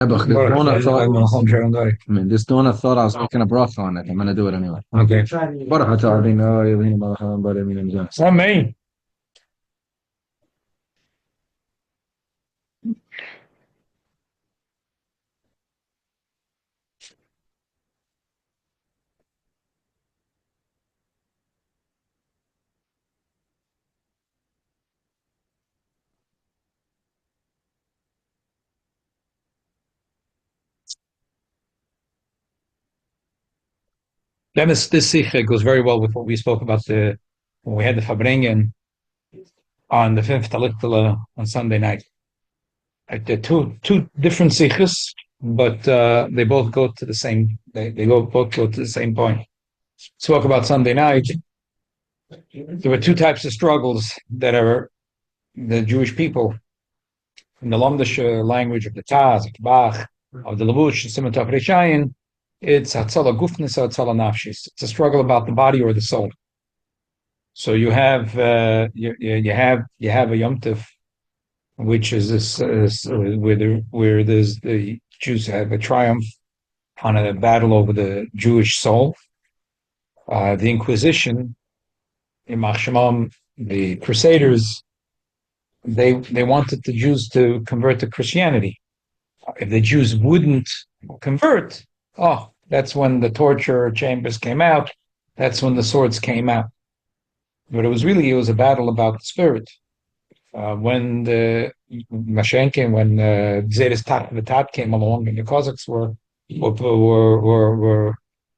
This Baruch, donut thought, I this donut thought I was making a bracha on it. I'm gonna do it anyway. Okay. Baruch atah Adonai Eloheinu melech haolam va'olam v'olam. Amen. Then this Sicha goes very well with what we spoke about when we had the Fabrengen on the fifth Talit on Sunday night. They're two different Sichos, but they both go to the same. Both go to the same point. Spoke about Sunday night. There were two types of struggles that are the Jewish people in the Lomdish language of the Taz, of the Bach, of the Levush, Simon Tov Rishayin. It's Hatzala Gufnis, Hatzala Nafshis. It's a struggle about the body or the soul. So you have you have a Yom Tov, which is this where there's the Jews have a triumph on a battle over the Jewish soul. The Inquisition, Imach Shemam, the Crusaders, they wanted the Jews to convert to Christianity. If the Jews wouldn't convert, that's when the torture chambers came out. That's when the swords came out. But it was a battle about the spirit. When the Mashenkin, when Zeres Tat came along, and the Cossacks were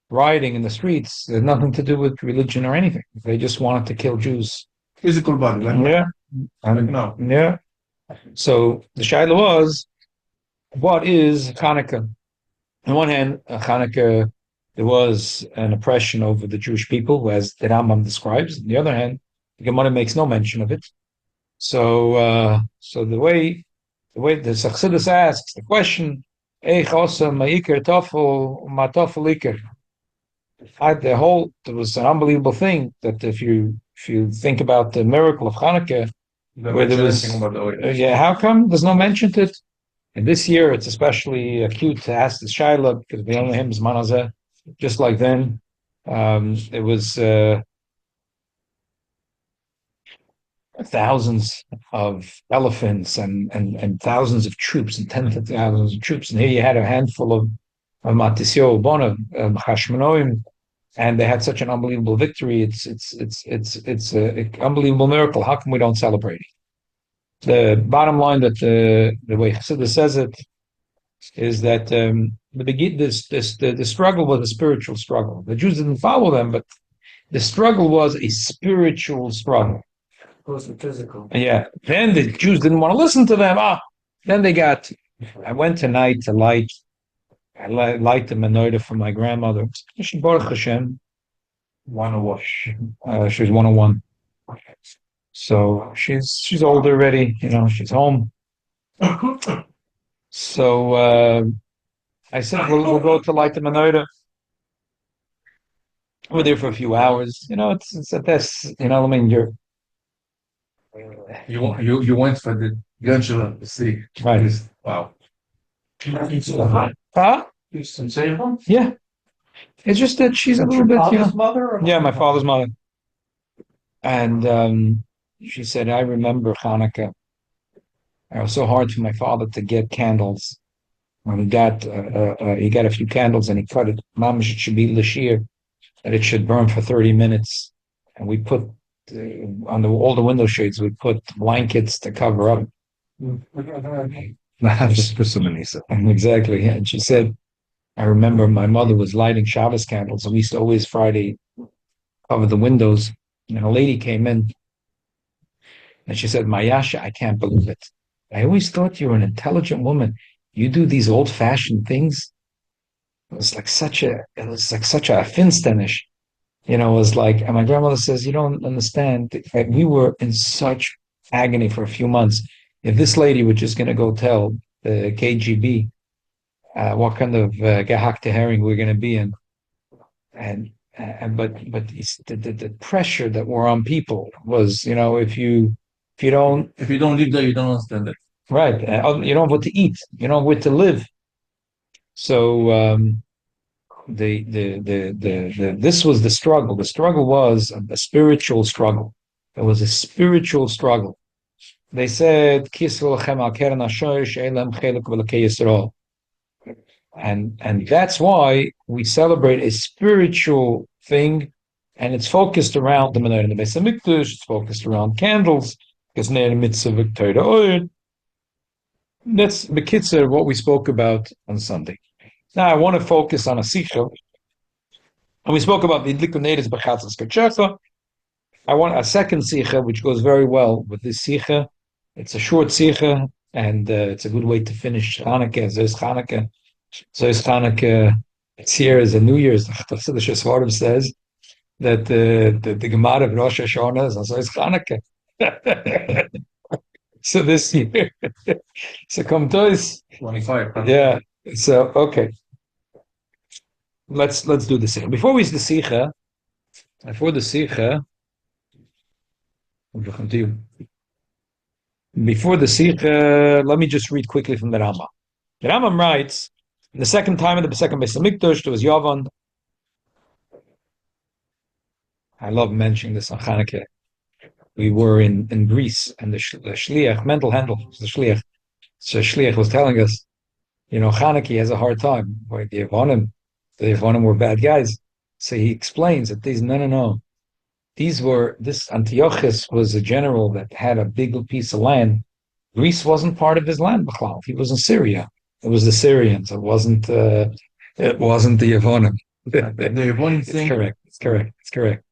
rioting in the streets, it had nothing to do with religion or anything. They just wanted to kill Jews. Physical body, like yeah, no. Yeah. So the shaila was, what is Hanukkah? On one hand, Hanukkah, there was an oppression over the Jewish people, as the Rambam describes. On the other hand, the Gemara makes no mention of it. So the way the Chassidus asks the question, there was an unbelievable thing that if you think about the miracle of Hanukkah, where there was, how come there's no mention to it? And this year, it's especially acute to ask the Shaila because we only him is Manazeh. Just like then, it was thousands of elephants and thousands of troops and tens of thousands of troops. And here you had a handful of Matisyo, Bona, Hashmonoim, and they had such an unbelievable victory. It's an unbelievable miracle. How come we don't celebrate it? The bottom line that the way Chassidus says it is that the struggle was a spiritual struggle. The Jews didn't follow them, but the struggle was a spiritual struggle. It wasn't physical. Yeah. Then the Jews didn't want to listen to them. Then I went tonight to light the menorah for my grandmother. She Baruch Hashem. 101. She was 101. So she's old already, she's home. So I said we'll go to light the menorah. We're there for a few hours. It's at this. I mean, you went for the Gangela to see. Right. Wow. Huh? You sincere? Yeah. It's just that she's a little bit. Father's mother? Yeah, my father's mother. And she said, I remember Hanukkah. It was so hard for my father to get candles. When he got a few candles and he cut it. Mom, it should be lashir, that it should burn for 30 minutes. And we put on all the window shades, we put blankets to cover up. Exactly. And she said, I remember my mother was lighting Shabbos candles, and we used to always Friday cover the windows. And a lady came in, and she said, Mayasha, I can't believe it. I always thought you were an intelligent woman. You do these old-fashioned things. It was like such a finstenish. It was like, and my grandmother says, you don't understand. We were in such agony for a few months. If this lady were just going to go tell the KGB what kind of gehackte herring we're going to be in, but the pressure that were on people was, if you don't live there, you don't understand it. right, you don't have what to eat, you don't have what to live. So this was the struggle. The struggle was a spiritual struggle. It was a spiritual struggle. They said, and that's why we celebrate a spiritual thing, and it's focused around the Menorah and the Beis Hamikdash. It's focused around candles, because near the mitzvah of Torah. That's the kitzur what we spoke about on Sunday. Now I want to focus on a Sicha, and we spoke about the Likkutei B'chatzas Kachacha. I want a second Sicha, which goes very well with this Sicha. It's a short Sicha, and it's a good way to finish Chanukah. Zos Chanukah. Zos Chanukah. It's here as a New Year's. The Chassidus Svarim says that the Gemara of Rosh Hashanah is on Zos Chanukah. So this year, so come to us. 25. Yeah. So okay. Let's do the Sicha. Before the Sicha, let me just read quickly from the Rambam. The Rambam writes, in the second time of the second Beis Hamikdash, there was Yavan. I love mentioning this on Chanukah. We were in Greece, and the Shliach, Mendel Handel, the Shliach. So Shliach was telling us, Chanukah has a hard time. Boy, the Yevonim were bad guys. So he explains that no. This Antiochus was a general that had a big piece of land. Greece wasn't part of his land, B'chlal. He was in Syria. It was the Syrians. It wasn't the Yevonim. The Yevonim thing. It's correct.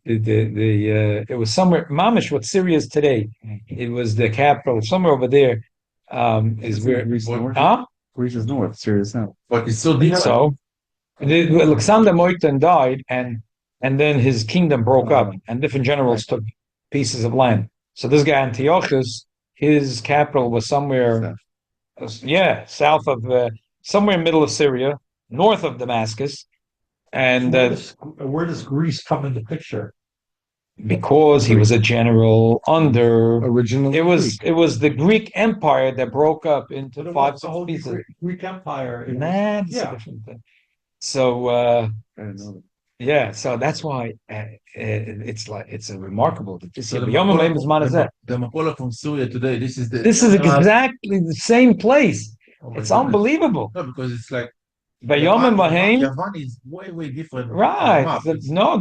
It was somewhere, Mamish, what Syria is today. It was the capital, somewhere over there. Is where Greece north. Greece is north, Syria is south. But it's so deep. So Alexander Moitan died, and then his kingdom broke up, and different generals took pieces of land. So this guy Antiochus, his capital was somewhere, south of somewhere in the middle of Syria, north of Damascus. And where does Greece come into picture? Because he was a general under Originally, it was the Greek Empire that broke up into five pieces. Greek Empire. That's a different thing. So so that's why it's a remarkable that this year. The Makola from Syria today. This is exactly the same place. It's unbelievable. No, because it's like Yavan is way different. Right.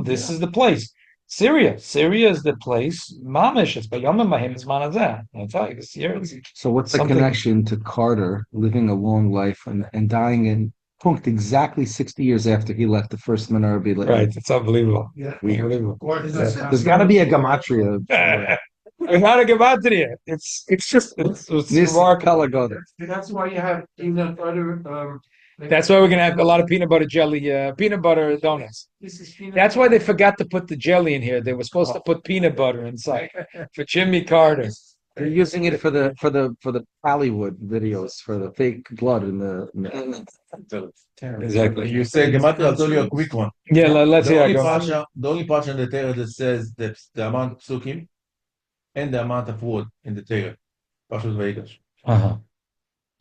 This is the place. Syria is the place. Mamish, it's Bayom Mahim is Manazeh. I'll tell you this year. So what's the connection to Carter living a long life and dying in Punkt exactly 60 years after he left the first Menorah B'Leil? Right, it's unbelievable. Yeah. Unbelievable. There's got to be a gematria. Not a gematria. It's remarkable. That's why you have peanut butter. That's why we're going to have a lot of peanut butter jelly, peanut butter donuts. That's why they forgot to put the jelly in here. They were supposed to put peanut butter inside for Jimmy Carter. They're using it for the Hollywood videos for the fake blood in the Exactly. You say gematria. I'll tell you a quick one. Yeah, let's hear it. The only part in the Torah that says that the amount of psukim and the amount of wood in the Torah. Pashut Veigash.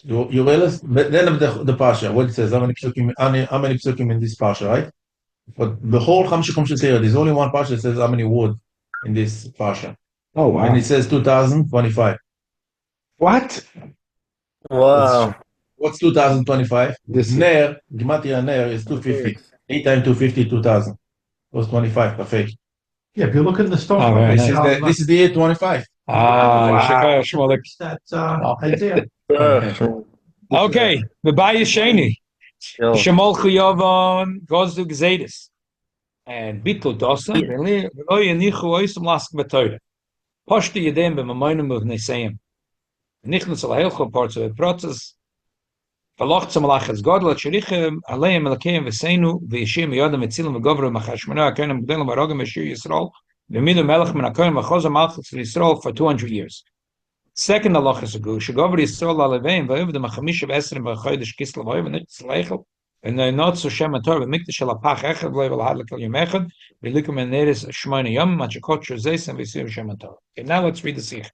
You realize but then of the Pasha, what it says, how many psukim in this Pasha, right? But the whole Chamshik Torah, there's only one Pasha that says how many wood in this Pasha. Oh wow. And it says 2025. What? Wow. What's 2025? This Ner, Gematria Ner is 250. 8 times 250, 2000. Was 25, perfect. Yeah, if you look at the stone, Oh, very This is the year 25. that's Isaiah. Okay, the Baya Sheni. Shemol Chuyavon goes to Gzedis. And Bittul Dosa, Velo Yenichu Oisam Lask Batoida. Poshti Yedem B'Mamoinim of Neseim. Nichnas Al Heilcho parts of the process. V'loch Malachas Godla Tzirichem Aleim Elakeim V'Seinu V'Yishim Yodam Etzilim V'Govra Machashmena Akenim Gdelim Barogim Eshir Yisrael V'Midu Melech Min Akenim V'Choza Malchus Yisrael for 200 years. Second Allah is a good. Shagover Yisrael Aleveim V'Ovid Machamish of Esrim V'Chodesh Kislev V'Ovid Nichnas Leichel and not so Shem Torah Mikdash Alapach Echad V'Level Hadlik Al Yom Echad V'Likum Neres Shmoina Yom Machakot Shurzeis and V'Sir Shem Torah. Okay, now let's read the Sikh.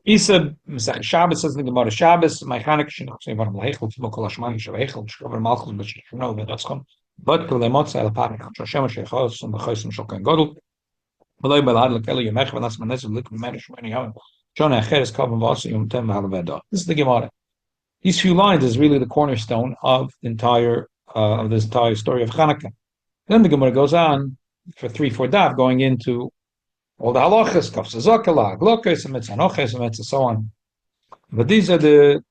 Isa Mesach Shabbos says in the Gemara Shabbos, my Chanukah Shinach say about Heilech to Kol Hashmani Shevechel Shkover Malchus but Shno Bedatzchon but Kol Lemotza El Parek Shoshem Shechos and the Chosim Shokan Godel Belay Belad Lekele Yemech Velas Manes Lik Medish Many Yom Shona Acheres Kavan Vasa Yom Tem Halaveda. This is the Gemara. These few lines is really the cornerstone of the entire of this entire story of Chanukah. Then the Gemara goes on for 3-4 daf, going into all the halachas, kafsazakala, glokes, mitzanoches, and so on. But these are the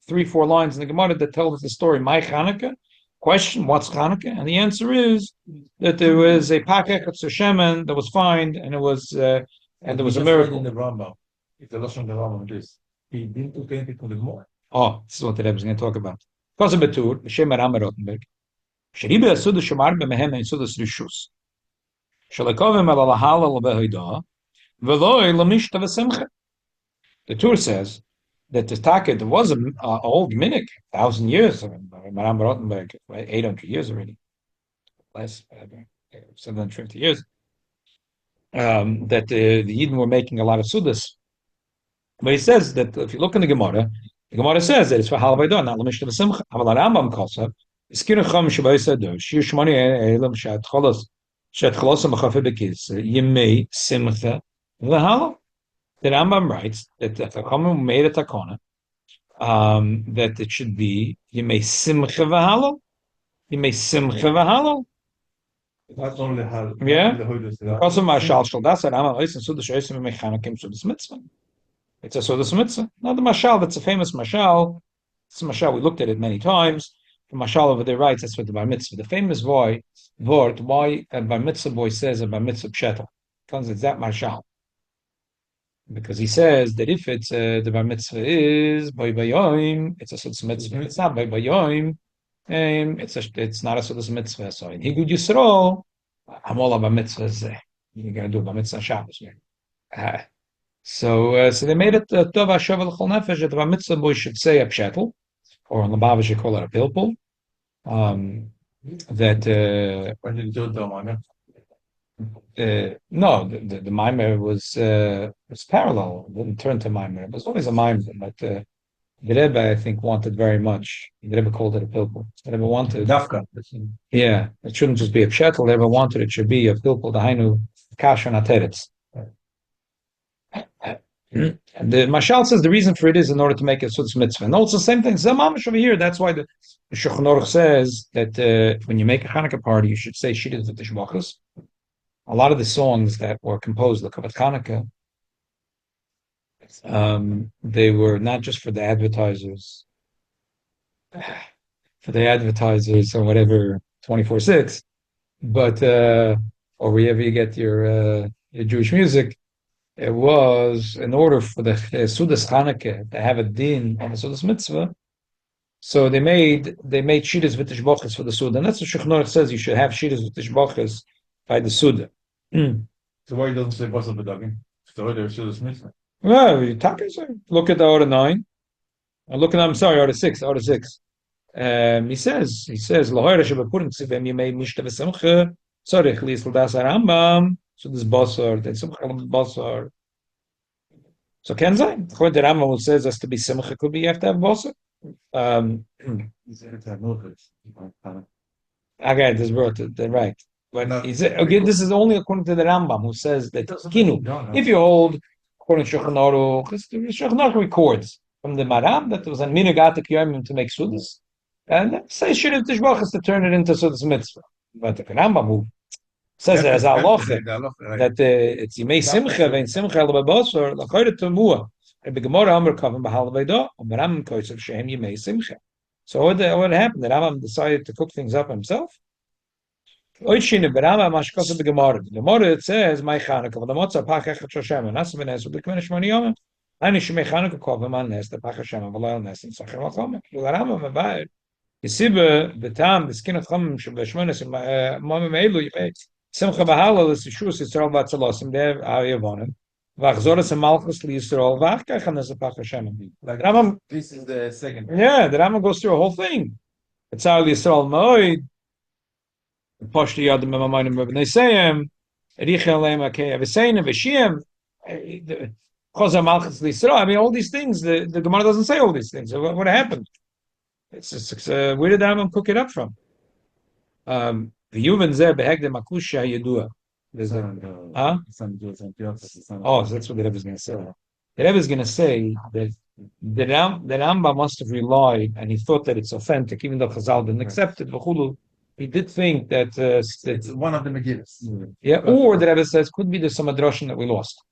3-4 lines in the Gemara that tell us the story. My Chanukah. Question: what's Chanukah? And the answer is that there was a pakek of shemen that was found, and it was and there was a miracle. In the Rambam, if the Lashon the Rambam is, he didn't do anything to the Gemara. Oh, this is what the Rebbe is going to talk about. Because of Betur, Shem Rambam Rottenberg. Sheribe asud shemar bemehem and sud rishus. Shalakovim al halal behidah, veloy lamishta v'simcha. The Tur says that the Taka, there was an old minhag, 1,000 years, Maram Rottenberg, 800 years already, less, 750 years, that the Yidden were making a lot of sudas. But he says that if you look in the Gemara says that it's for Halvaydah, not Lamishta v'simcha. Aval Rambam Kosa, Iskinu Chom Shabbai Sador, Shir Shmoni Elam Shat Cholos Machafe Bekis, Yemei Simcha v'Halal. The Rambam writes that the Chachamim made a takona that it should be Yemei Simcha v'Halal. Yemei Simcha v'Halal. That's only how. Yeah. Also, Mashal Shal Das Rambam Ois and Sudash Ois and Mechanakim Sudas Mitzvah. It's a Sudas Mitzvah. Not the Mashal. That's a famous Mashal. It's a Mashal. We looked at it many times. The Mashal over there writes that's what the Bar Mitzvah. The famous word why a Bar Mitzvah boy says a Bar Mitzvah Pshetel. Because it's that Mashal. Because he says that if it's the Bar Mitzvah is by Bayoim, it's a Sudas Mitzvah. If it's not by Bayoim, it's not a Sudas Mitzvah. So in Higud Yisrael, I'm all about mitzvahs. You're going to do a Bar Mitzvah Shabbos. So they made it Tov HaShav L'Chol Nefesh that the Bar Mitzvah boy should say a Pshetel, or in Lubavitch you call it a Pilpul. That when did you do the Maimer? No, the Maimer was parallel. It didn't turn to Maimer. It was always a Maimer, but the Rebbe I think wanted very much. The Rebbe called it a Pilpul. The Rebbe wanted Dafka. Yeah, it shouldn't just be a Pshetel. The Rebbe wanted it should be a Pilpul. The Hainu Kasher Nateretz. The Mashal says the reason for it is in order to make it Sudas Mitzvah. And also the same thing, Zamamish over here. That's why the Shulchan Aruch says that when you make a Hanukkah party, you should say Shidduch v'Tishbachos. A lot of the songs that were composed, like about Hanukkah, they were not just for the advertisers, or whatever, 24/6, but or wherever you get your Jewish music. It was in order for the Sudas Chanukah to have a din on the Sudas Mitzvah. So they made Shidduch v'Tishbachos for the Suda. And that's what Shulchan Aruch says, you should have Shidduch v'Tishbachos by the Suda. So why he doesn't say Basel Bedagim? So there's still this mitzvah. Well, look at the order 9. Order 6. Order 6. He says, L'hoira shebepurim tzivem yemei mishta v'simcha tzorich li'isl das Rambam. So this basar, then simcha basar. So can say, according to Rambam, who says has to be simcha, could be you have to have basar. Okay, this brought it. Right. But again, this is only according to the Rambam, who says that kinu. If you hold according to Shulchan Aruch, Shulchan Aruch records from the Maram that there was a minagatik yomim to make sudas, and say Shidduch Tishbachos to turn it into sudas mitzvah. But the Rambam who says that as halacha that it's yimei simcha vein simcha lebasar lachayre tomua. Rabbi Gemara Amar Kavim b'Halvaydah Rambam koitzav shehem yimei simcha. So what happened? The Rambam decided to cook things up himself. The Gemara it says, "My Chanukah, the Motzah Pachach Shoshem, and Nasav Nes with the Kmenish Maniyom. I need to make Chanukah Kovim on Nes the Pachach Shem, Valal Nes and Sachar Lachom. The Rambam about Yisiba the Tam the skin of Chom Shebeshmonis Mom Meilu Yibet Simcha Bahalal is the Shus Yisrael Vatzalos Dev Ayavonim Vachzoras and Malchus Yisrael Vachkach and Nes the Pachach Shem. Like Rambam, this is the second. Yeah, the Rambam goes through a whole thing. It's how Yisrael Moed. Pashti Yadim Mamanim Rabbi Nesayim, Richel Lema Kei Avisayin Vishim. Chazar Malchus L'Yisrael. I mean, all these things. The Gemara doesn't say all these things. So what happened? Where did the Rambam cook it up from? The Yuvan Zeh behegde makusha yedua. Huh? Oh, so that's what the Rebbe is going to say. The Rebbe is going to say that the Rambam must have relied, and he thought that it's authentic, even though Chazal didn't accept it. He did think that it's one of the Megillas. Yeah, or the Rebbe says could be there's some adrashin that we lost.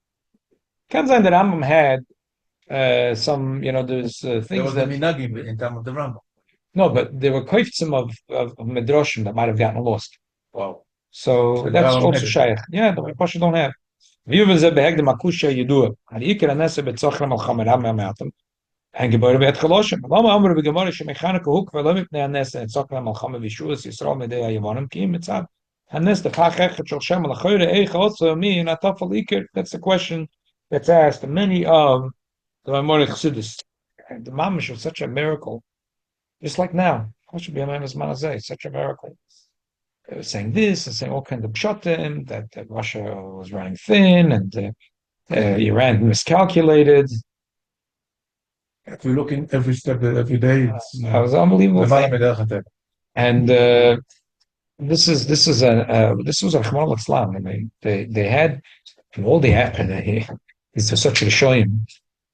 Can say that Rambam had some, there's things there was that a minagim in time of the Rambam. No, but there were koiftzim of midrashim that might have gotten lost. Wow. So that's also shaykh. Yeah, the Pasha don't have. V'yuven zeh behegde makusha yidua. Hari ikar anese betzochram al chameram me'amatim. And gebore be'et chaloshim. Lama amru b'gemore shemechanaka huk v'lo mipnei anese et zochram al chame v'shuas Yisrael medei ha'yavonim ki im mitzad. Hanes the fach echet shel shem al achoyre eicha otzo mi in atafal ikar. That's the question that's asked in many of the Maimonic Chassidus. And the mamish was such a miracle. Just like now, such a miracle. They were saying this and saying all kinds of pshatim, that Russia was running thin and Iran miscalculated. If you look in every step, every day, it's It was unbelievable. And this was a Rahman al-Islam. I mean, they had all the these are such a shoyim.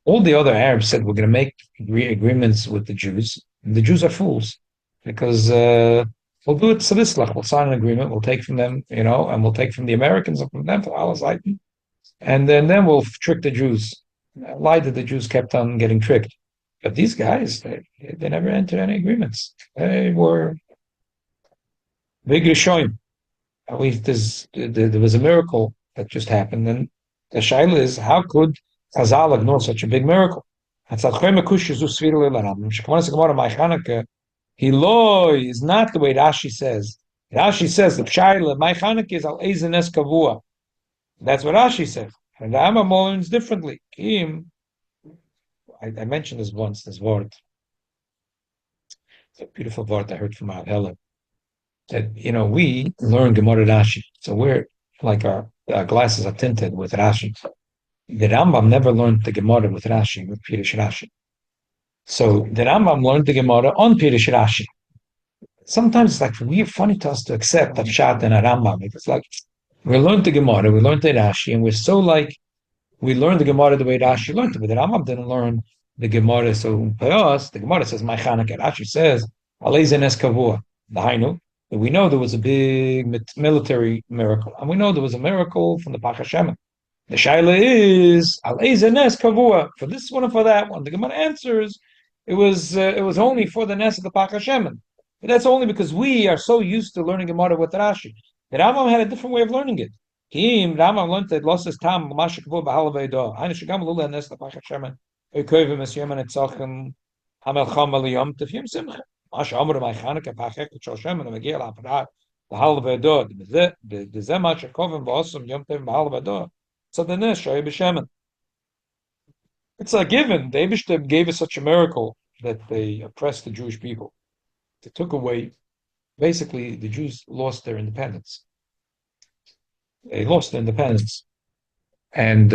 All the other Arabs said we're going to make agreements with the Jews. And the Jews are fools because we'll do it sadislach. We'll sign an agreement. We'll take from them, and we'll take from the Americans and from them for Allah's Zaytin. And then we'll trick the Jews. Lie that the Jews kept on getting tricked. But these guys, they never entered any agreements. They were big Rishoyim. At least there was a miracle that just happened. And the shaila is, how could Chazal ignore such a big miracle? Hiloi is not the way Rashi says. Rashi says the pshayla my Chanukah is al ezenes kavua. That's what Rashi says. And the Rambam learns differently. I mentioned this once. This word, it's a beautiful word I heard from our Heilech. That we learn Gemara Rashi, so we're like our glasses are tinted with Rashi. The Rambam never learned the Gemara with Rashi, with Pirush Rashi. So the Rambam learned the Gemara on Pirush Rashi. Sometimes it's like weird, funny to us to accept that Pshat and a Rambam. It's like we learned the Gemara, we learned the Rashi, and we're so like we learned the Gemara the way Rashi learned it, but the Rambam didn't learn the Gemara. So by us, the Gemara says my Chanukah. Rashi says Alezen es kavua. The Hainu. We know there was a big military miracle, and we know there was a miracle from the Pach Hashem. The shaila is al nes kavua for this one and for that one. The Gemara answers it was only for the nes of the Pach Hashem. But that's only because we are so used to learning Gemara with Rashi. The Rambam had a different way of learning it. Rambam learned that losses tam mashakvu b'halaveidah. Hainu shagam lula nes the Pach Hashem. Oikoyvim es yemen etzachem hamel cham aliyom tefim simcha. Mash amar my Chanukah pachek shoshem and megiel aprat b'halaveidah. The zeh mashakovim v'osam yom tevim b'halaveidah. So the nes shoy b'shemen. It's a given. The Eibishter gave us such a miracle that they oppressed the Jewish people. They took away, basically, the Jews lost their independence. They lost their independence. And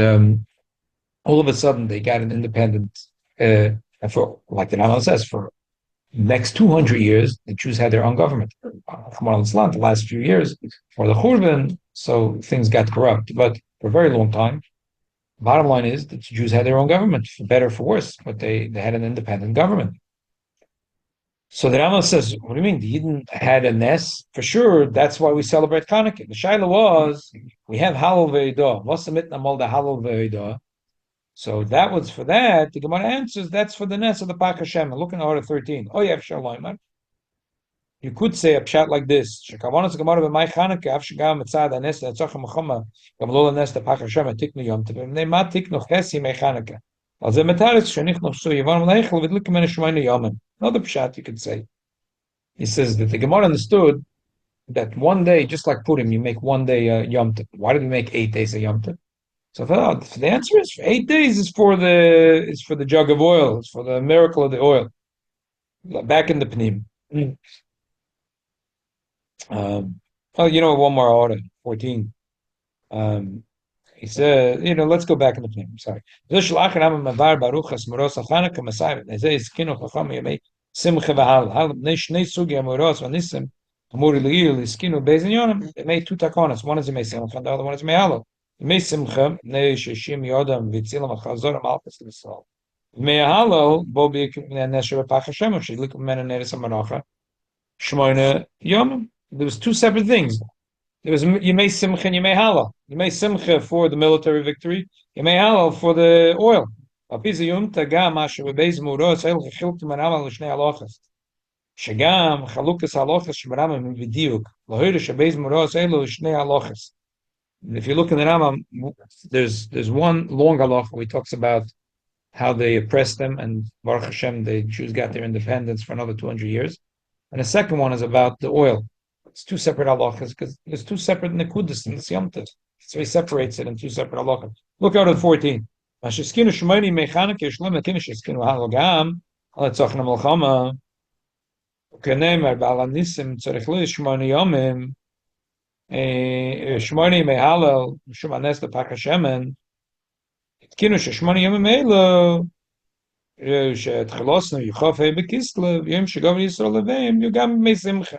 all of a sudden, they got an independent, and for, like the Rambam says, for the next 200 years, the Jews had their own government. The last few years, for the Churban, so things got corrupt. But for a very long time, bottom line is that the Jews had their own government, for better or for worse, but they had an independent government. So the Rambam says, what do you mean? The Yidden had a nes? For sure, that's why we celebrate Chanukah. The Shaila was, we have Halal Ve'idah. What's the mitna mal the Halal Ve'idah? So that was for that. The Gemara answers, that's for the nes of the Pach Hashem. Look in order 13. Oh, you have Shalom. You could say a pshat like this. Shekavanas Gemara b'may Chanukah, af shegam mitzad hanes le'atzach ha'machama, gamlo le'nes the Pach Hashem, tiknu yom tevim. They ma tiknu chesi mei Chanukah. Al ze metaris shenichnu su yivan leichel v'dlikim en shmoyne yomen. Another pshat you could say. He says that the Gemara understood that one day, just like Purim, you make one day Yom Tov. Why did we make 8 days of Yom Tov? So the answer is 8 days is for the jug of oil. It's for the miracle of the oil. Back in the Pnim. One more order, 14. He said, let's go back in the plan. I'm sorry. They made two takonas. One is a Simcha, and the other one is Mehalo. Simcha, Shishim Yodam, Vitzilam, Chazoram, Alpes, Lisol. Mehalo, Bobi, Nesher, Pachashem, Shilik, Menaneris, Amaracha, Shmoina, Yom. There was two separate things. There was Yemei Simcha and Yemei Halal. Yemei Simcha for the military victory, Yemei Halal for the oil. Shagam Chalukas Halachas Shemaramim Vidiuk Lahoida Shabeis Moros Elo Shnei Halachas. If you look in the Rambam, there's one long halacha where he talks about how they oppressed them, and Baruch Hashem, the Jews got their independence for another 200 years. And the second one is about the oil. It's two separate halachas because there's two separate nekudas in the Siyamtas. So he separates it in two separate halachas. Look out at 14. Masheskinu Shemoni Mechanik Yeshlam Sheskinu Halogam Alatzachna Malchama Kenemer Balanisim Tzarechli Shmoni Yomim Shmoni Mehalel Shumanes the Pakashemen Kinu Shmoni Yomim Elo Shet Chelosnu Yuchof Bekislev Yom Shagov Yisrael Levim Yugam Mesimcha.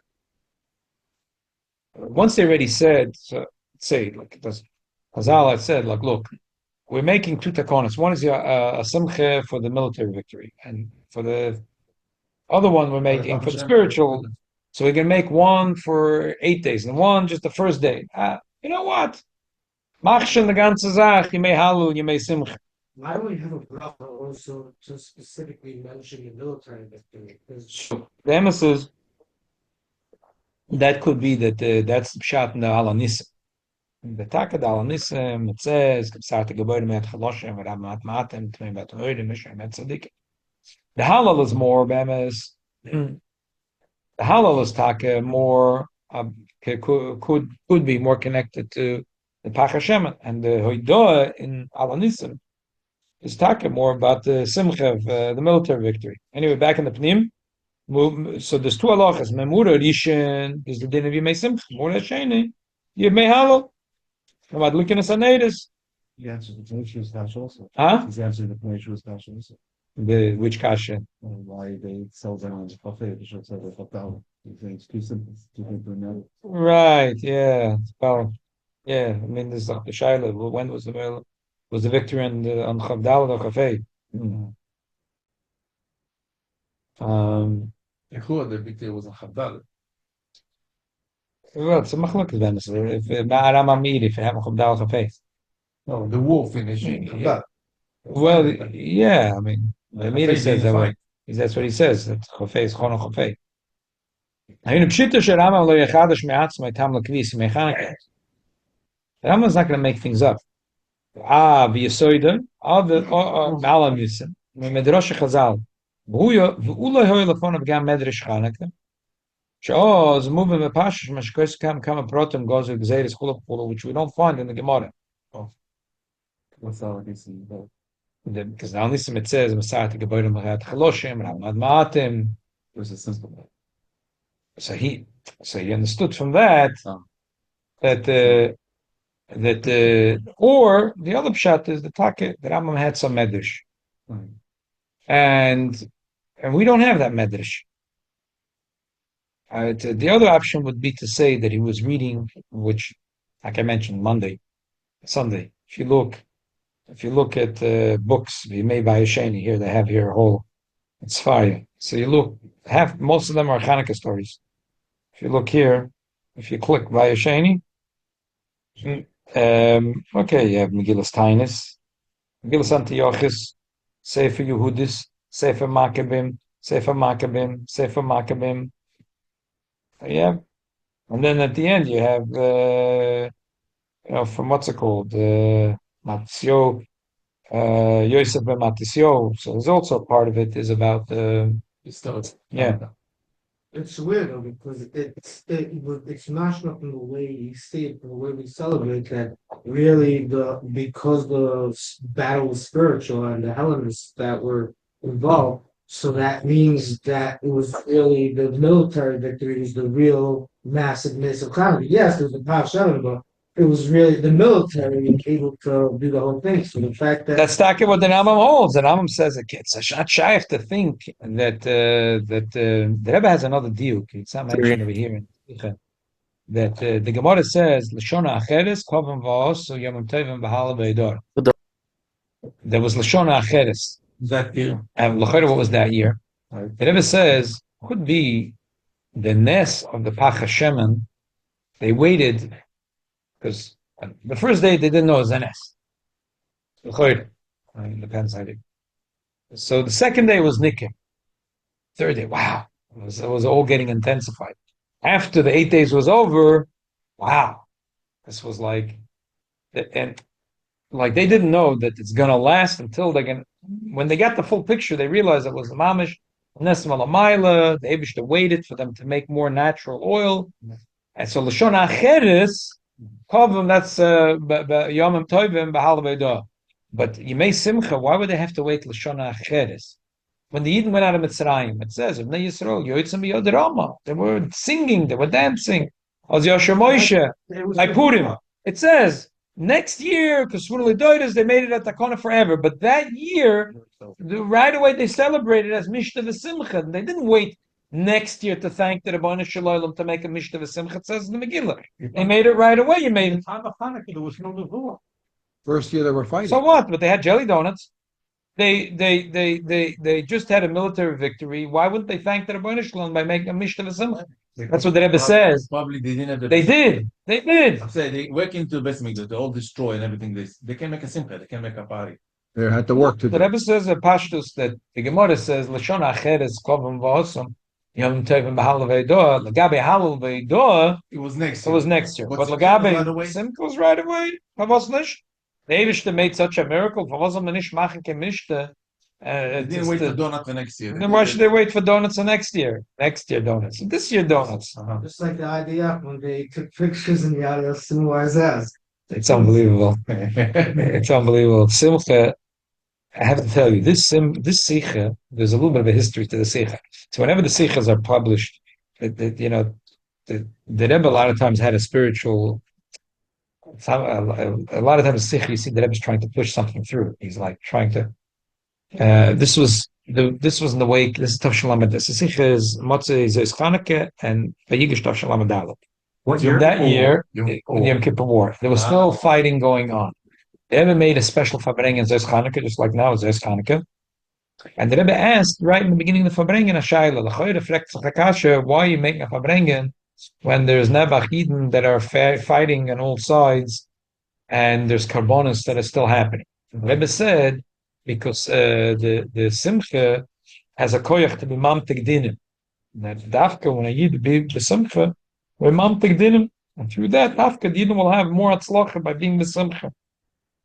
Once they already said, say, like it does, Hazal had said, like, look, we're making two takonas. One is a simcha for the military victory, and for the other one we're making for the spiritual. So we can make one for 8 days and one just the first day. You know what? Machshen the ganze Zach, you may halu, you may simcha. Why do we have a bracha also to specifically mention the military victory? The emphasis that could be that that's the pshat in the Alanissim. In the Taka the Alanissim, it says, the halal is more, bemes. The halal is taka more, could be more connected to the Pachashem, and the Hoidoa in Alanissim is taka more about the simcha of the military victory. Anyway, back in the Pnim. So there's two halachas. Memura Rishon is the din of Yemei Simcha. Memura Sheni, Yemei Halal. About looking at Sanedis. He answered the Pneushus Kash also. Huh? He's answered the Pneushus Kash also. Which kasha? Why they sell them on the cafe, they should sell the hotel. It's too simple. Too simple now. Right, yeah. Well, yeah. I mean, there's the Shaila. When was the victory on Chavdal or Cafe? I thought the victory was on Chavdal. Well, it's a machlok then. If Ma'aram Amir, if you have a Chavdal Cafe. No, the war finished in Chavdal. Well, yeah, I mean, the Amir says that way. That's what he says. That Cafe is Chono Cafe. I mean, Pshita Sharama lo yechadash me'atzma itam l'kvis mechanik. The Rambam is not going to make things up. V'yesoida, Malam Yisem, Medrosh Chazal. V'ulay hoy lefon of gam medrish Chanukah. She'oz moving the pashash mashkos kam protem goes with gzeiris chulach, which we don't find in the Gemara. What's that like saying? Because now Nisim it says Masat Geborim Machat Chaloshim Ramad Maatim. It was a simple. So he understood from that that or the other pshat is the Taka that Rambam had some medrash, and we don't have that medrash. The other option would be to say that he was reading, which, like I mentioned, Sunday. If you look at books made by Shani, here they have here a whole, it's fire. So you look, most of them are Chanukah stories. If you look here, if you click by Shani, okay, you have Megillas Tainis, Megillas Antiochus, Sefer Yehudis, Sefer Maccabim, Sefer Maccabim, Sefer Maccabim. Yeah, and then at the end you have from what's it called, Matisyo, Yosef ben Matisyo. So there's also part of it is about yeah. It's weird though because it's mashed up in the way you see it, the way we celebrate that. Really, because the battle was spiritual and the Hellenists that were involved. So that means that it was really the military victory is the real massiveness of Chanukah. Yes, there's the Pav Shalom, but it was really the military able to do the whole thing. So the fact that That's talking what the Rambam holds. The Rambam says it's not shaykh to think that the Rebbe has another deal. It's not mentioned over here in Sicha, that the Gemara says Lashona Acheres Kovim Vaos so Yomim Tovim B'Hala Ve'idor. There was Lashona Acheres. That year. And L'chayra, what was that year? The Rebbe says could be the Nes of the Pach Hashemen. They waited because the first day they didn't know it was a Nes. L'chayra. It depends, I think. So the second day was Nikim. Third day, wow, it was all getting intensified. After the 8 days was over, wow, this was like, and like they didn't know that it's gonna last until they're gonna. When they got the full picture, they realized it was the mamish nesma lamaila. The Eibushter waited for them to make more natural oil, and so l'shon acheres kovim. That's yomim tovim b'hal beidah. But Yimei Simcha, why would they have to wait l'shona acheres? When the Yidden went out of Mitzrayim, it says, Bnei Yisrael, Yoitzim Yoderama. They were singing, they were dancing. Oz Yosher Moshe, I Purim. It says, next year, because they made it at Takona forever. But that year, right away, they celebrated as Mishta V'Simcha. They didn't wait next year to thank the Rabbanu Shalom to make a Mishta V'Simcha. It says in the Megillah. They made it right away. You made it. Time of Hanukkah, there was no Nevuah. First year they were fighting. So what? But they had jelly donuts. They just had a military victory. Why wouldn't they thank the Rabbanu Shalom by making a Mishta V'Simcha? That's what the Rebbe says. Probably they didn't have the. They did. They did. I'm saying they went into the best Mikdash, they all destroy and everything. They can make a simcha. They can make a party. They had to work to The do. Rebbe says a pashtus that the Gemara says Lashon Acheres Kovim V'Osam Yom Tovim B'Halal Ve'Idor. Lagabe Halal Ve'Idor. It was next It year. was next year. But But Simcha was right Lagabe away. Simcha was right away. Havos Nish. The Eibushter made such a miracle. Havosam Nish Machen Kemishta. They didn't wait for donut for next year. Then why should they wait for donuts for next year? Next year donuts. This year donuts. just like the idea when they took pictures in Yad Yosem. It's unbelievable. It's unbelievable. Simcha, I have to tell you, this Sicha, there's a little bit of a history to the Sicha. So whenever the Sichas are published, the Rebbe a lot of times had a spiritual. A lot of times, Sicha, you see the Rebbe is trying to push something through. He's like trying to. This was in the wake. This is Tav Shalom. This Sicha is Motzei Zos Chanukah and Vayigash Tav Shalom Dalet. What year? That year, Yom the Yom Kippur War, there was still fighting going on. The Rebbe made a special Fabrengen in Zos Chanukah, just like now Zos Chanukah. And the Rebbe asked right in the beginning of the Fabrengen, Ashayla, L'choy reflects Chakasha, why are you making a Fabrengen when there's Nebach Eden that are fighting on all sides and there's Karbonis that are still happening? The Rebbe said, because the Simcha has a koyach to be mamtik dinim. That dafka, when a Yid be Simcha, we're mamtik dinim. And through that, dafka, the Yidin will have more atzlacha by being Simcha.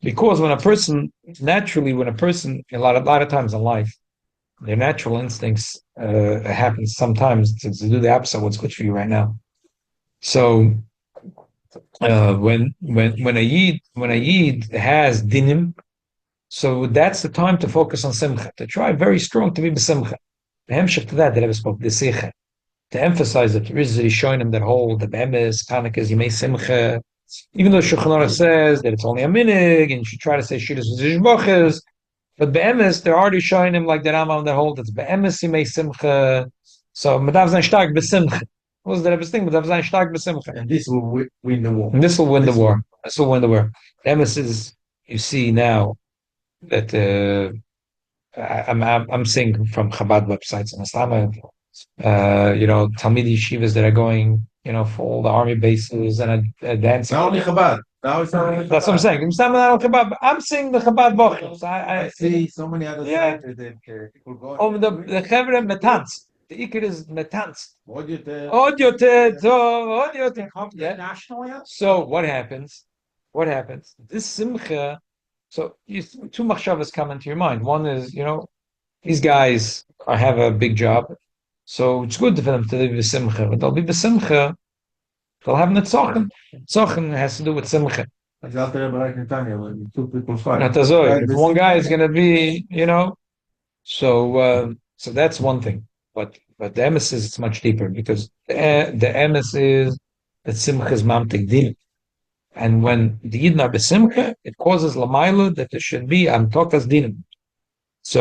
Because when a person, a lot of times in life, their natural instincts happen sometimes to do the opposite of what's good for you right now. So when a Yid has dinim, so that's the time to focus on simcha, to try very strong to be b'simcha. The hemshech to that Rebbe spoke, the sicha, to emphasize that there is showing him that whole, the be'emes, Hanukkah, Yimei Simcha, even though Shulchan Aruch says that it's only a minig, and you should try to say shidduch v'zishboches, but be'emes, they're already showing him like the Rambam that whole, that's be'emes Yimei Simcha, so Madav Zayin Stark b'simcha. What was the Rebbe's thing? Madav Zayin Stark b'simcha. And this will win the war. And this will win the war. This will win the war. Be'emes is, you see now, that I'm seeing from Chabad websites in Islam, Talmidi yeshivas that are going, for all the army bases and dancing. Not only Chabad. Now it's not only That's what I'm saying. I'm seeing the Chabad bochers. I see so many other Yeah. sites that people go. Oh, the Chevre metanzt. The Iker is metanzt. What do you tell? Od yoter tov, od yoter. Yeah. Nationally? So what happens? This simcha. So two machshavas come into your mind. One is, these guys have a big job, so it's good for them to live with simcha. But they'll be with simcha. They'll have netzochen. Netzochen has to do with simcha. That's out there like Netanya when two people fight. Not as well. If one guy is going to be, so that's one thing. But the emes is it's much deeper because the emes is that simcha is mamtik din. And when the Yidden are besimcha, it causes lamaila that there should be amtokas dinim. So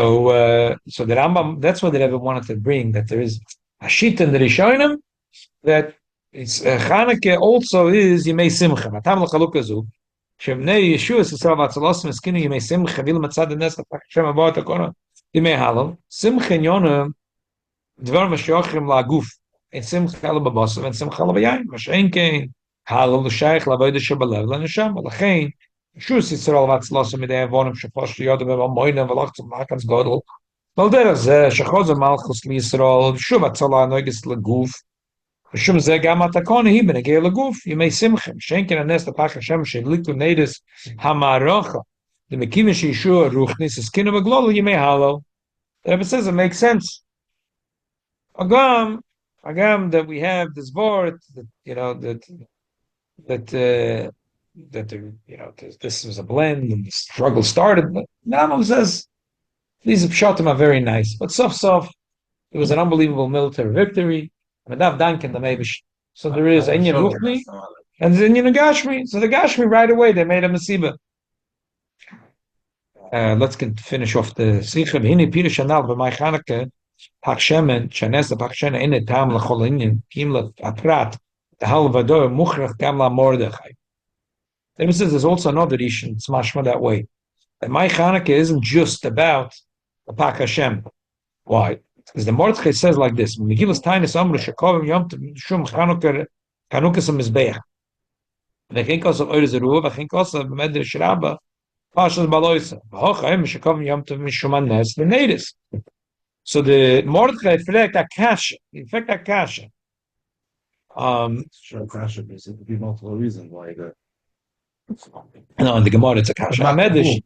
the Rambam, that's what they ever wanted to bring, that there is a shit in the Rishonim, that it's Chanukah also is Yemei Simcha. Matam l'chalukah zu, shemnei Yeshua Yisrael v'atzalos meskinu Yemei Simcha, vil matzad the-nes l'pach Hashem abot hakona, Yemei halal, Simcha in Yonah, dvar mashiachim la'aguf, and Simcha ala babasav, and Simcha ala b'yayin, mashein kein, halal l'shayich la'avodah shebalev l'neshama, l'chein, Yeshua Yisrael v'atzalos midei avonim sheposh yodem v'amoynem v'lachtzum l'akans godel, Well, there is Sichos Malchus Yisrael, Shuv Atzalah Noigis Leguf, Shum Ze Gam Atakon He Ben Agei Leguf, Yemei Simchem, Shenken Anes Lepach Hashem Likkutei Hamarocha, the Mekimish Yeshua Ruchnis is Kinu Beglol Yemei Halo. The Rebbe says it makes sense. Agam that we have this board that this was a blend and the struggle started. But Rambam says these pshatim are very nice, but sof, it was an unbelievable military victory. Medav danken the Meibish. So there is Inyan Ruchni and Inyan Gashmi. So the Gashmi right away they made a masiba. Let's finish off the Sicha. Hini Pirish Anal b'may Chanukah Hakshemen Shanes Bachshena Ine Tam Lachol Inyan Kimla Aprat the Halvador Muchrach Gamla Mordechai. Then says there's also another issue. It's mashma that way. And my Chanukah isn't just about the Pak Hashem. Why? Because the Mordechai says like this: Megillas Tainis Amru Shekovim Yom Shum Chanukah Mizbeach. V'chinkos of Oyer Zeruah, v'chinkos of Medrash Rabbah, Pashas Baloisa. V'hochaim Shekovim Yom Mishuman Nes V'neidis. So the Mordechai fragt Akasha. In fact, Akasha. Sure, Kasha, because there could be multiple reasons why the. No, in the Gemara it's Akasha. Medrash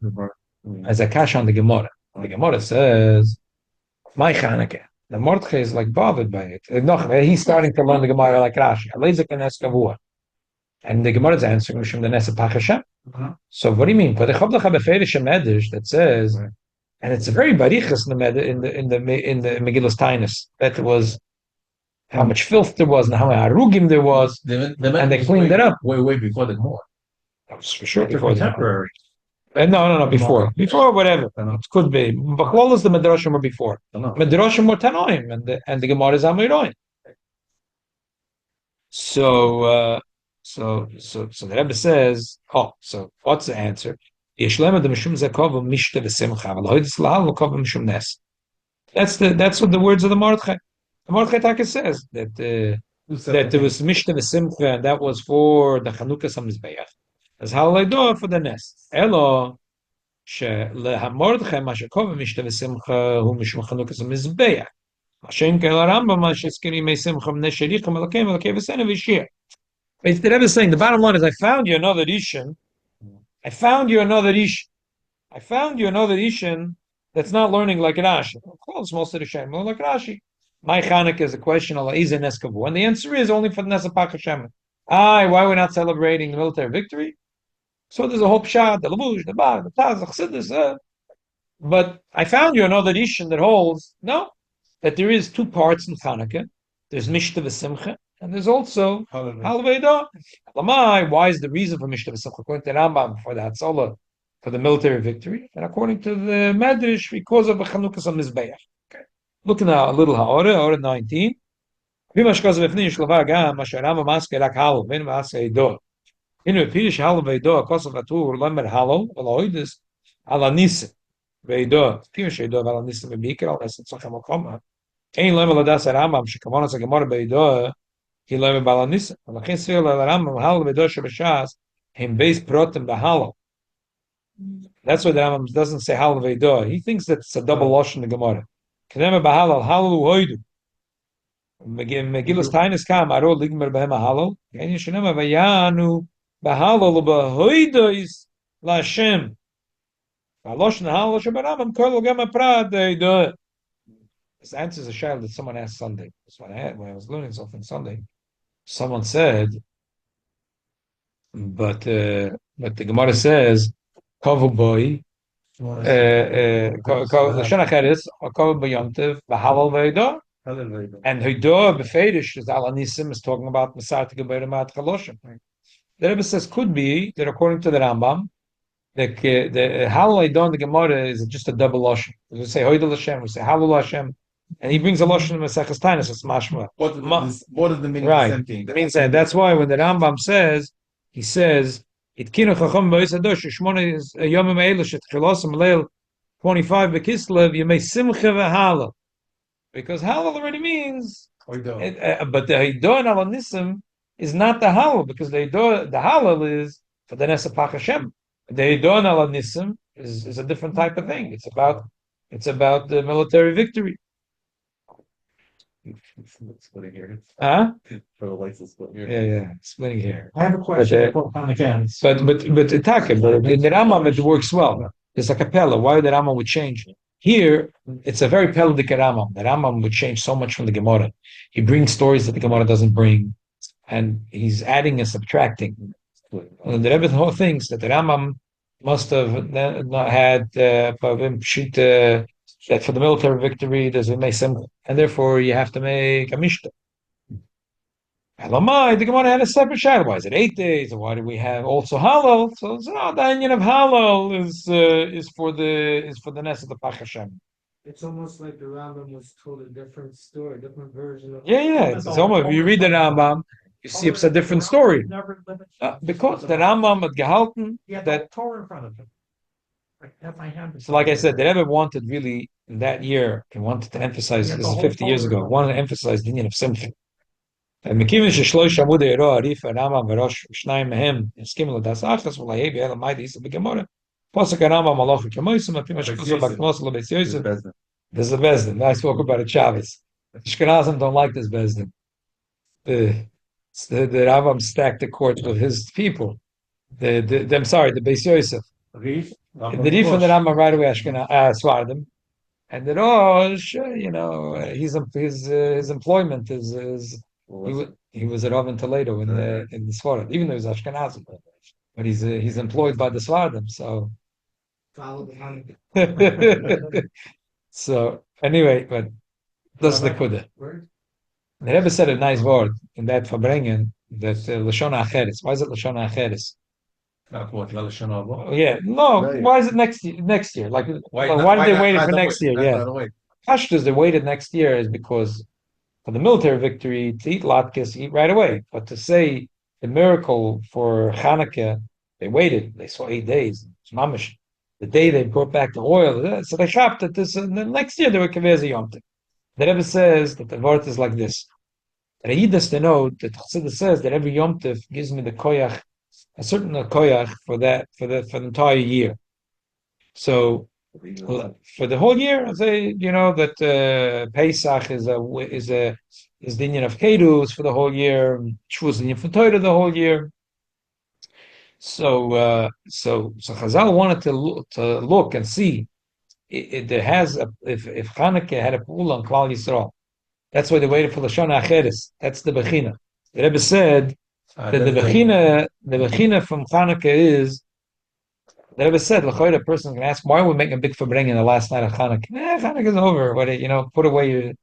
as Akasha on the Gemara. The Gemara says, "My Chanukah." The Mordechai is like bothered by it. No, he's starting to learn the Gemara like Rashi. And the Gemara is answering Mishum the Nesa Pach Hashem. So what do you mean? But the Chavdacha Beferish Medrash that says, and it's a very barichas in the Megillas Tainis that it was how much filth there was and how many arugim there was, and they cleaned it up. Way before the Gemara. That was for sure before Contemporary. No, before whatever. It could be. But what was the Medrashim were before? Medrashim were Tanoim, and the Gemara is Amiroim. So the Rebbe says, so what's the answer? That's what the words of the Mordechai. The Mordechai Taka says that there was Mishta V'Simcha, and that was for the Chanukah Samizbeach. As Halaydo for the nest. Elo sheLeHaMordechai Mashakov Mishta V'Simcha Hu Mishum Chanukah Samizbeach. Mashen Kel Rambam Masheskiri Mei Simcha Mnesherichim Elakem Elakei V'Sena V'Shir. It's the Rebbe saying the bottom line is I found you another Ishin that's not learning like Rashi. Close most of the Shem, like Rashi. My Chanukah is a question of La'iza Neskavu, and the answer is only for the Nesa Pach Hashem. Why we're not celebrating the military victory? So there's a whole pshat, the Lavush, the Bar, the Taz, the Chassidus. But I found you another Ishin that holds that there is two parts in Chanukah. There's Mishta V'Simcha, and there's also Halveidah. Why is the reason for Mishta V'Simcha? According to Rambam, for the Hatzalah, for the military victory, and according to the Medrash, because of the Chanukah on Mizbeach. Okay. Looking at a little Ha'orah, 19. In Pirish Halo Veido, Kosovatur, Lemmer Halo, Aloidis, Alanis, Veido, Pirish Veido, Alanis, Mimikal, Sachamokoma. Ein Lemmer Ladas Ramam, Shikamonas, Gamora Veido, he Lemmer Balanis, and the Kinsville Ramam, Halo Veido, Shabashas, him base Protem, the Halo. That's why the Ramam doesn't say Halo Veido. He thinks that it's a double losh in the Gemara. Kenemer Bahalal, Halo Hoidu. Megillas Tainis Kam, Aro Ligmer Behem Halo, and Yeshinema Vayanu. B'halal b'hoidois l'Hashem. B'alosh n'halal shebarabam kol gam aprad do. This answers a shayla that someone asked Sunday. This one I had when I was learning something Sunday. Someone said, but the Gemara says, "Kavu boy, l'shon acheres, kavu b'yomtev b'halal v'hoido." And hoido b'feidish is al anisim is talking about Masar to Geberim at Chaloshim. The Rebbe says could be that according to the Rambam, the Halal Eidon, the Gemara is just a double lashon. We say Hoidel Hashem, we say Halal Hashem, and he brings a lashon in Maseches Taanis. It's mashma. What is the meaning right. of the same thing? That means that that's why when the Rambam says, he says, "It kinu chacham ba'isadosh shmona is yomim eilish et chilosim leil 25 bekislev yemei simcha v'halal," because halal already means. But the Hidon al Nisim is not the halal, because the halal is for the Nesa Pach Hashem. The Hidon al Nisim is a different type of thing. It's about the military victory. Splitting here. Huh? For the lights is split here. Yeah, splitting here. I have a question on the cans. But in the Rambam it works well. It's a capella. Why the Rambam would change? Here, it's a very peldic Rambam. The Rambam would change so much from the Gemara. He brings stories that the Gemara doesn't bring, and he's adding and subtracting. And the Rebbe thinks that the Rambam must have not had that for the military victory there's a mesim, and therefore you have to make a mishta. Elamai, the Gemara had a separate shadow. Why is it 8 days? And why do we have also halal? So the onion of halal is for the nest of the Pach Hashem. It's almost like the Rambam was told a different story, a different version of. Yeah. It's almost, if you read the Rambam, you see it's a different story. Because the Rambam had gehalten that Torah in front of him. Have my hand. So like I said, the Rebbe wanted really in that year, he wanted to emphasize, this is 50 years ago, wanted to emphasize the union of simcha. מכיוון ששלוש עמוד האירוע עריף הרמב"ם וראש שניים מהם הסכימו לדס אחס ולהי ואלה מיידי איסה בגמורה פוסק הרמב"ם הלוך וכמויסם לפי מה שכתוב בכנוס לבית יוסף. This is the Bezdin. I spoke about it Shabbos. Ashkenazim don't like this Bezdin. The Rambam stacked the court with his people. The Beis Yosef. The Rif and the Rambam right away Svardim. And the Rosh, his employment is he was at Rav in Toledo in the Svardim, even though he's Ashkenazim, but he's employed by the Svardim. So Follow the so anyway, but that's the Kuda. The Rebbe said a nice word in that Fabrengen that Lashon Acheres. Why is it Lashon Acheres? Not what Lashon Haba. Yeah, no. Why is it next year? Like why did they wait for next year? Yeah, Pashtus they waited next year is because for the military victory to eat latkes, eat right away. But to say the miracle for Hanukkah, they waited. They saw 8 days. It's mamish. The day they brought back the oil, so they shopped at this, and then next year they were kavezi yomtiv. The Rebbe says that the word is like this. And he does to know that Chassidus says that every yomtiv gives me the koyach, a certain koyach for the entire year. So for the whole year, I say that Pesach is the union of Kedus for the whole year. Shvus is the union for Torah the whole year. So Chazal wanted to look and see if Chanukah had a pool on Klal Yisrael. That's why they waited for Lashon Acheres. That's the Bechina. The Rebbe said that the Bechina from Chanukah is. The Rebbe said, "L'choyr, a person can ask, why are we making a big fabring in the last night of Chanukah? Chanukah is over. What put away.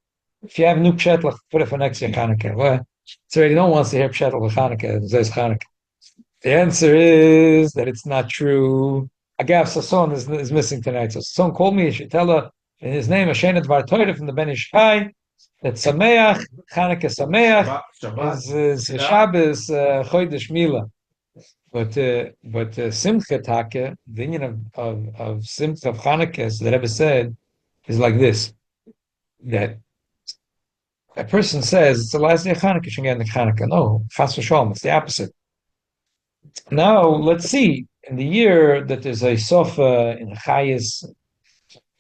If you have new pshetlach, put it for next year Chanukah. Well, so no one wants to hear pshetlach of Chanukah. It says Chanukah. The answer is that it's not true. Agav Sasson is missing tonight. So Sasson called me. You should tell her in his name, Hashem Dvar Torah from the Ben Ish Chai, that Sameach, Chanukah Sameach is Shabbos Chodesh Mila. But Simcha Take, the union of Simcha of Chanukah, as the Rebbe said, is like this: that a person says it's the last day of Chanukah, you should get in the Chanukah. No, Chas v'Shalom, it's the opposite. Now let's see in the year that there's a sofa in Chayis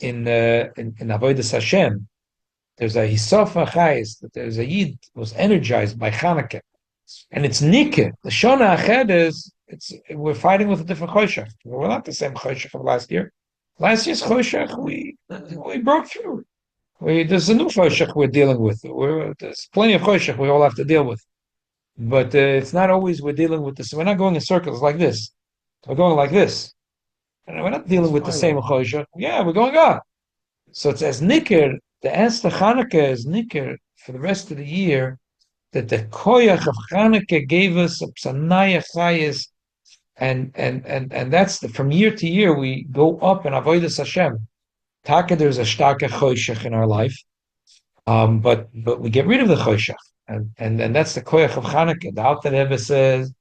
in Avodas Hashem. There's a Hisofa Chayis that there's a Yid was energized by Chanukah, and it's Nikah. The Shona Ached is we're fighting with a different Choshech. We're not the same Choshech of last year. Last year's Choshech we broke through. There's a new Choshech we're dealing with. There's plenty of Choshech we all have to deal with. But it's not always we're dealing with this. We're not going in circles like this. We're going like this. And we're not dealing with the same Choshech. Yeah, we're going up. So it's as Nikr, the answer to Chanukah is Nikr for the rest of the year. that the koyach of Chanukah gave us a psanaya chayis, and that's from year to year we go up in avodas Hashem. Taka, there's a starke choshech in our life, but we get rid of the choshech, and that's the koyach of Chanukah. The Alter Rebbe says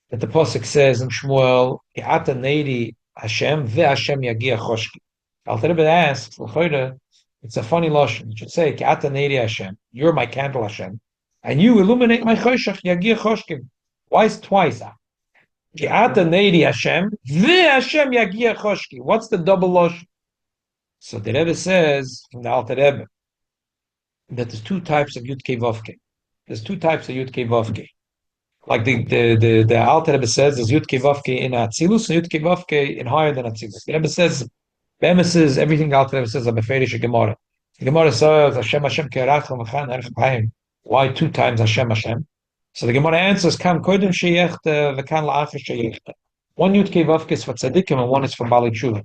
that the pasuk says in Shmuel, "Ata neidi Hashem ve'Hashem yagia choshki." Alter Rebbe asks, it's a funny lashon. You should say, "Ata neidi Hashem," you're my candle, Hashem, and you illuminate my choshech yagia choshkim. Why is twice? Ata neidi Hashem ve'Hashem yagia choshki. What's the double lashon? So the Rebbe says from the Alter Rebbe that there's two types of Yud-Kei Vavkei. There's two types of Yud-Kei Vavkei. Like the Alter Rebbe says, there's Yud-Kei Vavkei in Atzilus and Yud-Kei Vavkei in higher than Atzilus. The Rebbe says, Be'emes everything the Alter Rebbe says, I'm afraid of Gemara. The Gemara says, Hashem Hashem ke'eracham v'chan erech b'hayim. Why two times Hashem Hashem? So the Gemara answers, Kam koidem sheyechte v'kan la'achar sheyechte. One Yud-Kei Vavkei is for tzaddikim and one is for Balei Tshuva.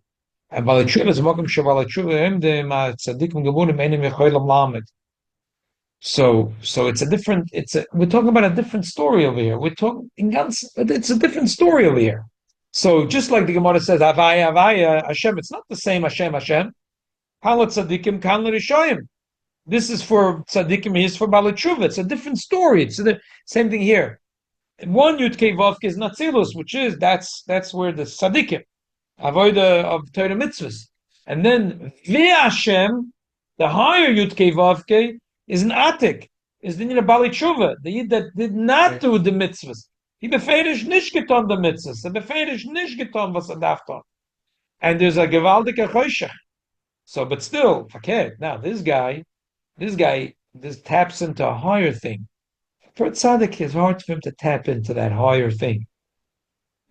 And Balei Tshuva is mokum shebalei Tshuva imdim tzaddikim gemurim einim yecholim lamed. So we're talking about a different story over here. It's a different story over here. So just like the Gemara says, Havaya, Havaya, Hashem, it's not the same Hashem, Hashem. Kan tzaddikim, kan rishoyim. This is for tzaddikim, here's for Balei Tshuva. It's a different story. It's the same thing here. One Yud-Kei Vavkei is Natzilus, which is, that's where the tzaddikim, avoda of Torah mitzvahs. And then, Hashem, the higher Yud-Kei Vavkei, is an atik, is the Nina Balei Tshuva, the Yid that did not do the mitzvahs. He befeirish nicht getan the mitzvahs, he befeirish nicht getan was darf. And there's a gewaldige choshech. So, but still, okay, now this guy taps into a higher thing. For a tzaddik, it's hard for him to tap into that higher thing.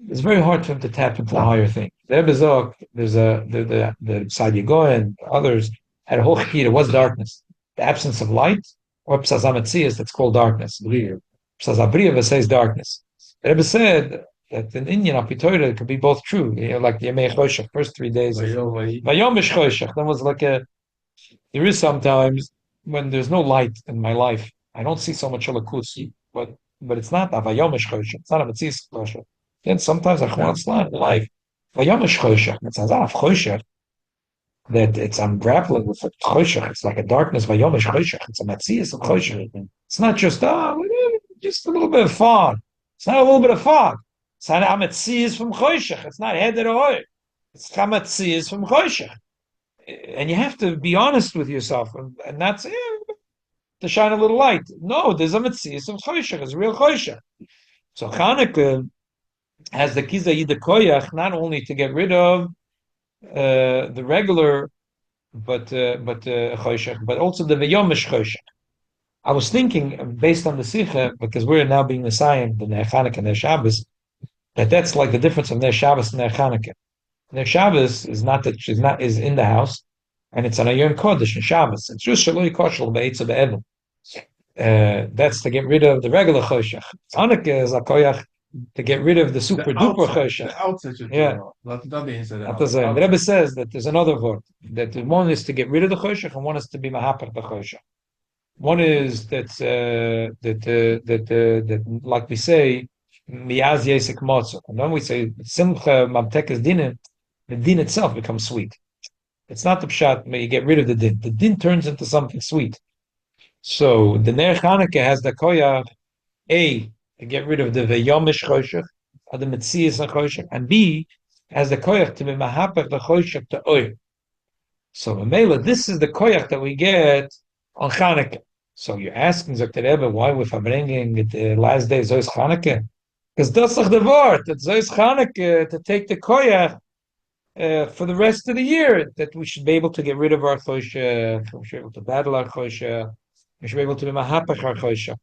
It's very hard for him to tap into the higher thing. There's the Sadi Goy and others had a whole chiyuv. It was darkness. The absence of light, or psazametzias, that's called darkness. Psazabriya says darkness. The Rebbe said that in Indian Apitoida it could be both true. You know, like the Yemei Choshech, first 3 days. Vayomish Choshech. That was like there is sometimes when there's no light in my life, I don't see so much Likkutei, but it's not a Vayomish Choshech. It's not a Metzias Choshech. Then sometimes I want to life. Vayomish Choshech. It's a lot of Choshech. That I'm grappling with a choshech. It's like a darkness. Vayomish choshech. It's a matzias of choshech. It's not just just a little bit of fog. It's not a little bit of fog. It's not a matzias from choshech. It's not heder oil. It's a matzias from choshech. And you have to be honest with yourself, and that's to shine a little light. No, there's a matzias of choshech. It's real choshech. So Chanukah has the kiza yid koyach not only to get rid of the regular, but choshech, but also the vayomish choshech. I was thinking, based on the Sicha, because we're now being Messiah, the Ner Chanukah and Ner Shabbos, that's like the difference of Ner Shabbos and Ner Chanukah. Ner Shabbos is in the house, and it's an Ayon Kodesh in Shabbos. It's just Shaloi Koshel Be'etza Be'evim. That's to get rid of the regular choshech. Chanukah is a koyach to get rid of the super duper choshech. The outside. Yeah. Not the inside. The Rebbe says that there's another word, that one is to get rid of the choshech and one is to be mahapach the choshech. One is that like we say miyaz yesek motzah, and then we say simcha mamtekes dinim, the din itself becomes sweet. It's not the pshat, you get rid of the din. The din turns into something sweet. So the Ner Chanukah has the koyach A, to get rid of the veyomish choshech, or the metzias choshech, and B, has the koyach to be mahapach the choshech to oil. So Mamela, this is the koyach that we get on Chanukah. So you're asking Dr. Rebbe why we're bringing the last day Zos Chanukah? Because that's the word that Zos Chanukah to take the koyach for the rest of the year, that we should be able to get rid of our choshech, we should be able to battle our choshech, we should be able to be mahapach our choshech.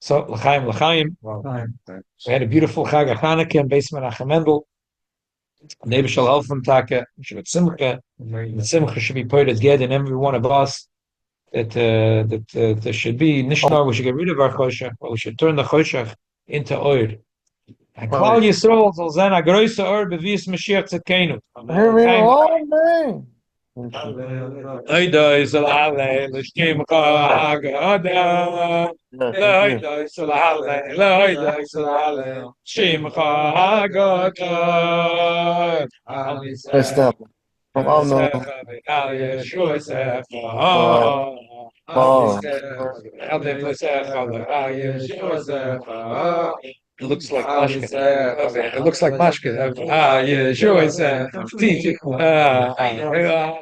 So l'chaim. We had a beautiful Chag Chanukah in basement Achemendel. Neighbor shall help from Taka. We should have simcha. The simcha should be put as get in every one of us. That there should be nishnar. We should get rid of our choshech, but we should turn the choshech into oil. And Klal Yisrael zal zen a große or bevis Mashiach tzedkenu. Leidai Salale, Lishimka Hagada. Leidai Salale, Leidai Salale, Shimcha Hagada. First up. Oh no. Oh. It looks like mashke. It looks like mashke. Ah, yeah, sure. It's